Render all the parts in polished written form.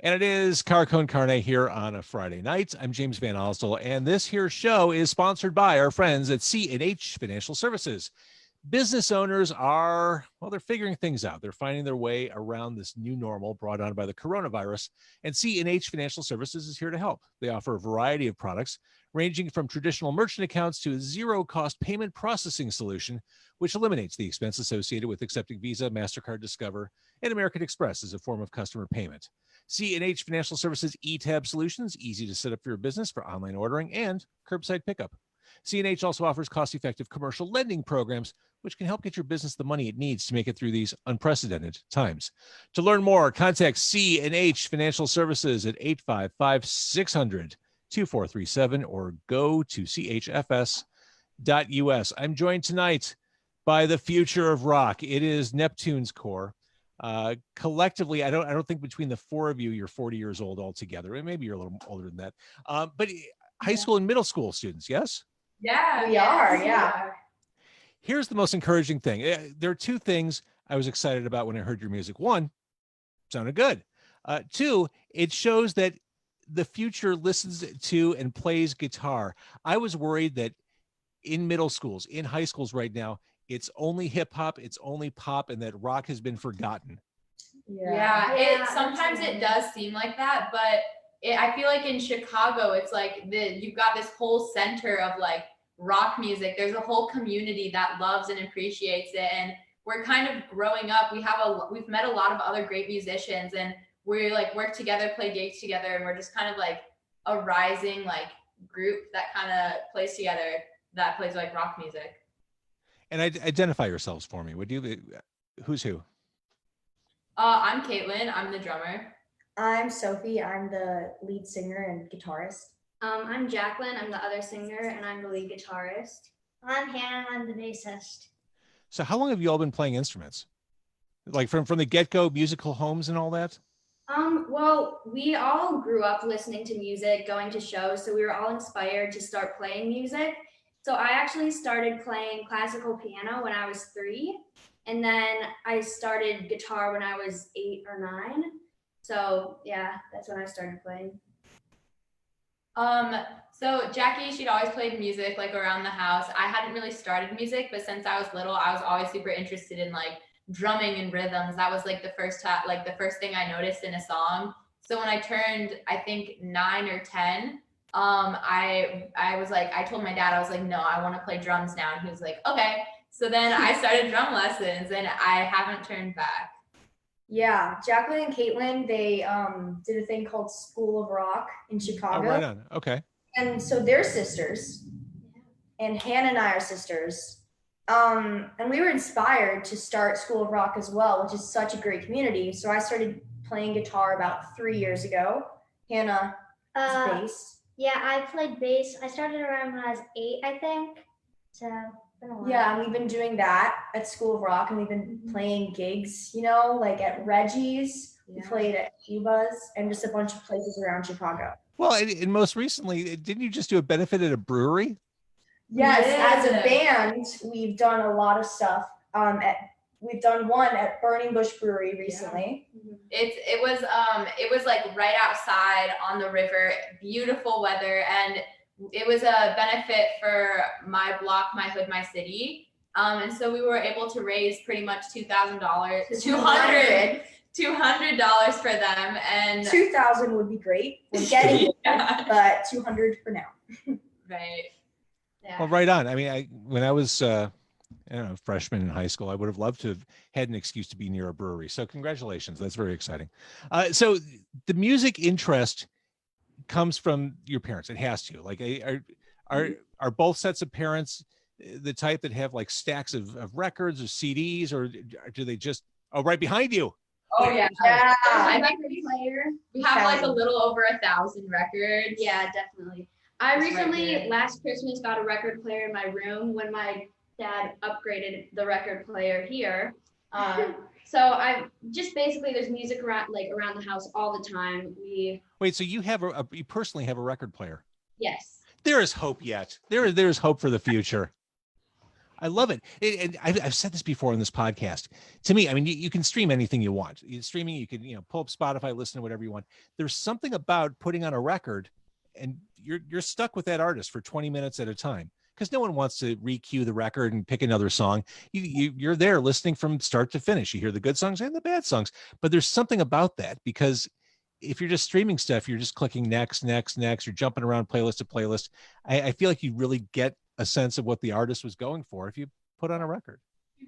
And it is Car Con Carne here on a Friday night. I'm James Van Osdol, and this here show is sponsored by our friends at C&H Financial Services. Business owners are, well, they're figuring things out. They're finding their way around this new normal brought on by the coronavirus, and C&H Financial Services is here to help. They offer a variety of products, ranging from traditional merchant accounts to a zero-cost payment processing solution, which eliminates the expense associated with accepting Visa, MasterCard, Discover, and American Express as a form of customer payment. C&H Financial Services eTab solutions, easy to set up for your business for online ordering and curbside pickup. C&H also offers cost-effective commercial lending programs, which can help get your business the money it needs to make it through these unprecedented times. To learn more, contact C&H Financial Services at 855-600-2437 or go to chfs.us. I'm joined tonight by the future of rock. It is Neptunes Core. Collectively, I don't think between the four of you, you're 40 years old altogether. Maybe you're a little older than that. But high school and middle school students, yes? Yeah, we are. Yeah. Here's the most encouraging thing. There are two things I was excited about when I heard your music. One, sounded good. Two, it shows that the future listens to and plays guitar. I was worried that in middle schools, in high schools right now, it's only hip hop, it's only pop, and that rock has been forgotten. Yeah. Sometimes it does seem like that, but I feel like in Chicago, it's like you've got this whole center of like rock music. There's a whole community that loves and appreciates it, and we're kind of growing up. We've met a lot of other great musicians, and we like work together, play gigs together, and we're just kind of like a rising like group that kind of plays together, that plays like rock music. And identify yourselves for me. Who's who? I'm Caitlin. I'm the drummer. I'm Sophie. I'm the lead singer and guitarist. I'm Jacqueline. I'm the other singer, and I'm the lead guitarist. I'm Hannah. I'm the bassist. So how long have you all been playing instruments? Like from the get-go, musical homes and all that? Well, we all grew up listening to music, going to shows, so we were all inspired to start playing music. So I actually started playing classical piano when I was 3, and then I started guitar when I was 8 or 9. So yeah, that's when I started playing. So Jackie, she'd always played music like around the house. I hadn't really started music, but since I was little, I was always super interested in like drumming and rhythms. That was like the first thing I noticed in a song. So when I turned, I think 9 or 10, I was like, I told my dad, I was like, no, I want to play drums now. And he was like, okay. So then I started drum lessons, and I haven't turned back. Yeah, Jacqueline and Caitlin, they did a thing called School of Rock in Chicago. Oh, right on. Okay. And so they're sisters, and Hannah and I are sisters. And we were inspired to start School of Rock as well, which is such a great community. So I started playing guitar about 3 years ago. Hannah bass. Yeah, I played bass. I started around when I was 8, I think. So been a while. Yeah, and we've been doing that at School of Rock, and we've been playing gigs, you know, like at Reggie's. We played at Cuba's and just a bunch of places around Chicago. Well, and most recently, didn't you just do a benefit at a brewery? Yes, as a band, we've done a lot of stuff. We've done one at Burning Bush Brewery recently. Yeah. It was like right outside on the river, beautiful weather, and it was a benefit for my block, my hood, my city. And so we were able to raise pretty much $2,000, $200 for them, and $2,000 would be great. We're getting it, but $200 for now. Right. Yeah. Well, right on. I mean, when I was freshman in high school, I would have loved to have had an excuse to be near a brewery. So congratulations. That's very exciting. So the music interest comes from your parents. It has to. Like, are both sets of parents the type that have like stacks of records or CDs, or do they just, right behind you? Oh yeah. I record player. We have like a little over 1,000 records. Yeah, definitely. I recently, last Christmas, got a record player in my room when my dad upgraded the record player here. So I just basically, there's music around the house all the time. Wait, so you personally have a record player? Yes. There is hope yet. There is hope for the future. I love it. And I've said this before on this podcast. To me, I mean, you can stream anything you want. Streaming, you can, pull up Spotify, listen to whatever you want. There's something about putting on a record, and you're stuck with that artist for 20 minutes at a time, because no one wants to re-cue the record and pick another song. You're there listening from start to finish. You hear the good songs and the bad songs, but there's something about that, because if you're just streaming stuff, you're just clicking next, you're jumping around playlist to playlist. I feel like you really get a sense of what the artist was going for if you put on a record.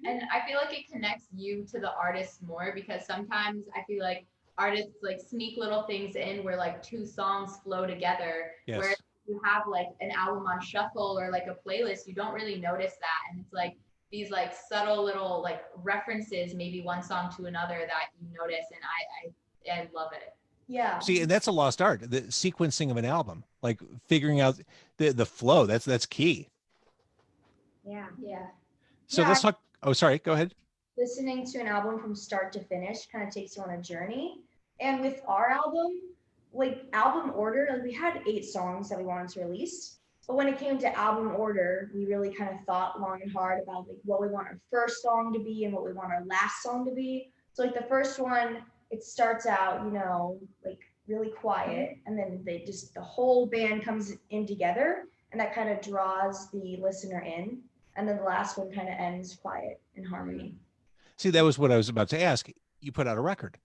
And I feel like it connects you to the artist more, because sometimes I feel like artists like sneak little things in where like two songs flow together. Yes. Where you have like an album on shuffle or like a playlist, you don't really notice that. And it's like these like subtle little like references, maybe one song to another, that you notice. And I love it. Yeah. See, and that's a lost art, the sequencing of an album, like figuring out the flow. That's key. Yeah. Yeah. So Yeah, let's talk. Oh, sorry. Go ahead. Listening to an album from start to finish kind of takes you on a journey. And with our album, like album order, like we had 8 songs that we wanted to release. But when it came to album order, we really kind of thought long and hard about like what we want our first song to be and what we want our last song to be. So like the first one, it starts out, like really quiet, and then the whole band comes in together, and that kind of draws the listener in. And then the last one kind of ends quiet in harmony. See, that was what I was about to ask. You put out a record,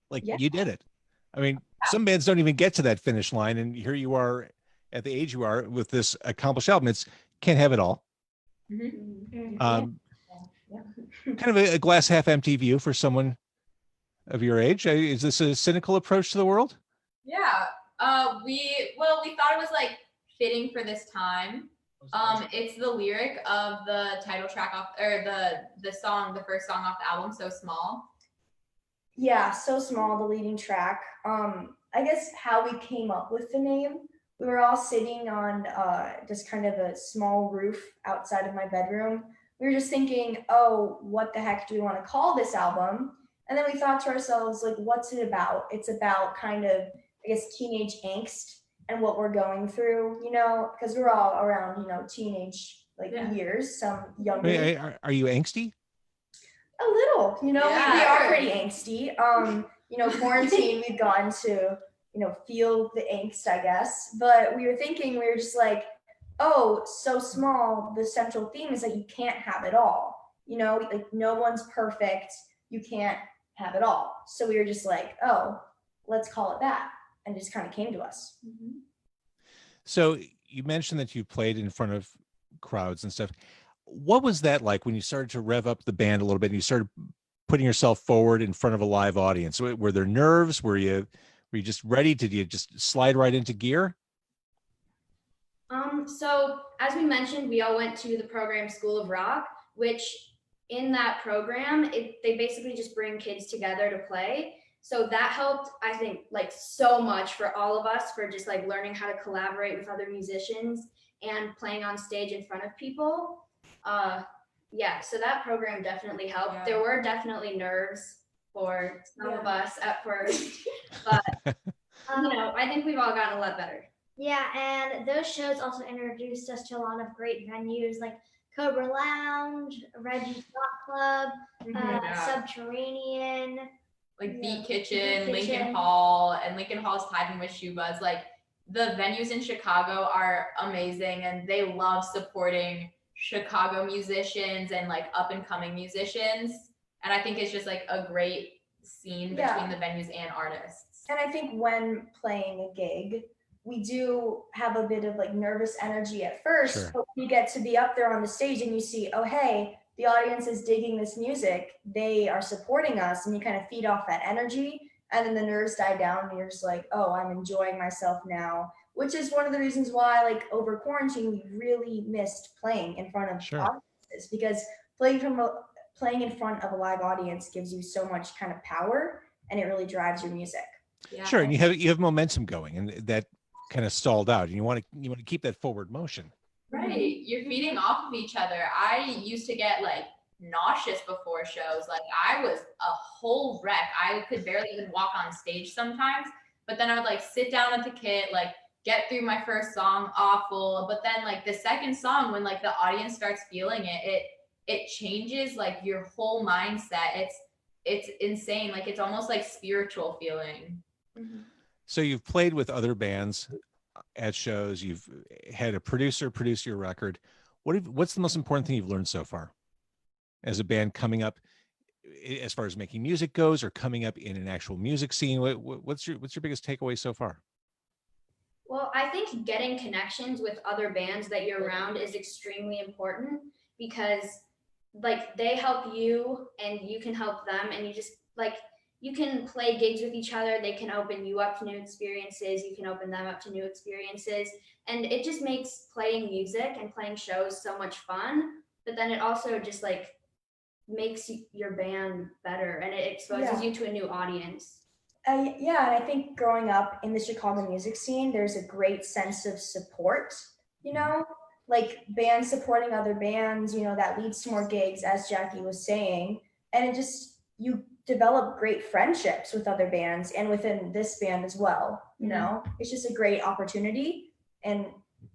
like Yeah. you did it. I mean, some bands don't even get to that finish line, and here you are at the age you are with this accomplished album. It's can't have it all. Mm-hmm. Kind of a glass half empty view for someone of your age. Is this a cynical approach to the world? Yeah. We thought it was like fitting for this time. It's the lyric of the title track off, or the first song off the album, So Small. Yeah, So Small, the leading track. I guess how we came up with the name, we were all sitting on just kind of a small roof outside of my bedroom. We were just thinking, oh, what the heck do we want to call this album? And then we thought to ourselves, like, what's it about? It's about kind of, I guess, teenage angst and what we're going through, because we're all around, teenage years, some younger. Wait, are you angsty? A little, we Yeah. are pretty angsty. Quarantine, we've gotten to, feel the angst, I guess. But we were just like, oh, So Small, the central theme is that you can't have it all. Like no one's perfect. You can't have it all. So we were just like, oh, let's call it that. And it just kind of came to us. Mm-hmm. So you mentioned that you played in front of crowds and stuff. What was that like when you started to rev up the band a little bit and you started putting yourself forward in front of a live audience? Were there nerves? Were you just ready? Did you just slide right into gear? So as we mentioned, we all went to the program School of Rock, which in that program, they basically just bring kids together to play. So that helped, I think, like so much for all of us, for just like learning how to collaborate with other musicians and playing on stage in front of people. So that program definitely helped. Yeah. There were definitely nerves for some of us at first, but I think we've all gotten a lot better. Yeah, and those shows also introduced us to a lot of great venues like Cobra Lounge, Reggie's Rock Club, Subterranean, like Beat Kitchen, Beat Lincoln Kitchen. Hall, and Lincoln Hall's tied in with Shoebuzz. Like the venues in Chicago are amazing, and they love supporting Chicago musicians and like up and coming musicians. And I think it's just like a great scene between the venues and artists. And I think when playing a gig, we do have a bit of like nervous energy at first, Sure. but when you get to be up there on the stage and you see, oh, hey, the audience is digging this music, they are supporting us, and you kind of feed off that energy, and then the nerves die down and you're just like, oh, I'm enjoying myself now, which is one of the reasons why, like, over quarantine, we really missed playing in front of audiences, because playing in front of a live audience gives you so much kind of power, and it really drives your music. Yeah. Sure, and you have momentum going, and that kind of stalled out, and you want to keep that forward motion. Right. You're feeding off of each other. I used to get like nauseous before shows. Like I was a whole wreck. I could barely even walk on stage sometimes, but then I would like sit down at the kit, like get through my first song, awful. But then like the second song, when like the audience starts feeling it, it changes like your whole mindset. It's insane. Like it's almost like spiritual feeling. So you've played with other bands at shows. You've had a producer produce your record. What's the most important thing you've learned so far as a band coming up, as far as making music goes, or coming up in an actual music scene? What's your biggest takeaway so far? Well, I think getting connections with other bands that you're around is extremely important because like they help you and you can help them, and you just like you can play gigs with each other. They can open you up to new experiences. You can open them up to new experiences. And it just makes playing music and playing shows so much fun. But then it also just like makes your band better, and it exposes you to a new audience. Yeah, and I think growing up in the Chicago music scene, there's a great sense of support, you know, like bands supporting other bands, you know, that leads to more gigs, as Jackie was saying. And it just, you develop great friendships with other bands and within this band as well, you know, it's just a great opportunity. And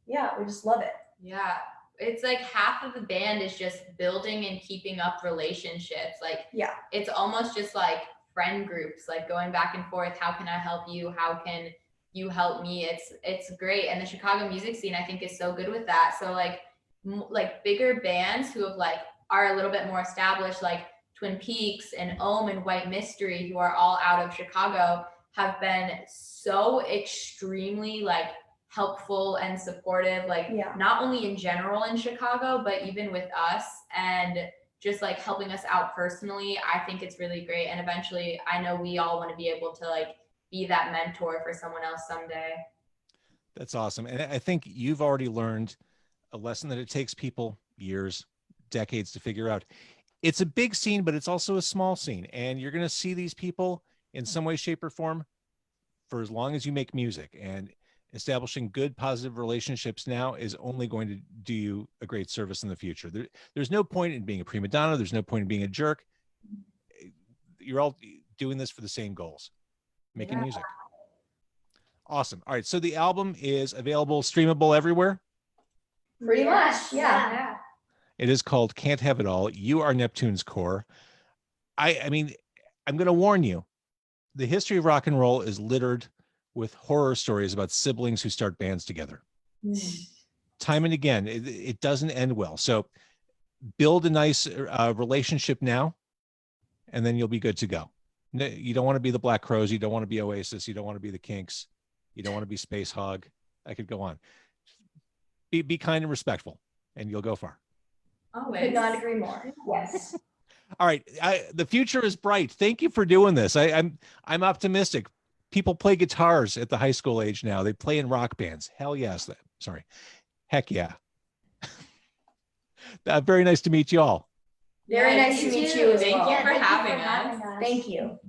yeah, we just love it. Yeah. It's like half of the band is just building and keeping up relationships. Like, yeah, it's almost just like friend groups, like going back and forth. How can I help you? How can you help me? It's great. And the Chicago music scene, I think, is so good with that. So like bigger bands who have like are a little bit more established, like Twin Peaks and Ohm and White Mystery, who are all out of Chicago, have been so extremely like helpful and supportive, like not only in general in Chicago, but even with us, and just like helping us out personally. I think it's really great. And eventually I know we all want to be able to like be that mentor for someone else someday. That's awesome. And I think you've already learned a lesson that it takes people years, decades to figure out. It's a big scene, but it's also a small scene. And you're going to see these people in some way, shape, or form for as long as you make music. And establishing good, positive relationships now is only going to do you a great service in the future. There's no point in being a prima donna. There's no point in being a jerk. You're all doing this for the same goals, making music. Awesome. All right. So the album is available, streamable everywhere. Pretty much. Yeah. It is called Can't Have It All. You Are Neptunes Core. I mean, I'm going to warn you, the history of rock and roll is littered with horror stories about siblings who start bands together. Time and again, it doesn't end well. So build a nice relationship now, and then you'll be good to go. You don't want to be the Black Crowes. You don't want to be Oasis. You don't want to be the Kinks. You don't want to be Space Hog. I could go on. Be kind and respectful, and you'll go far. Always. Could not agree more. Yes. All right. The future is bright. Thank you for doing this. I'm optimistic. People play guitars at the high school age now. They play in rock bands. Hell yes. Sorry. Heck yeah. Very nice to meet you all. Very nice to meet you as well. Thank you for having us. Thank you.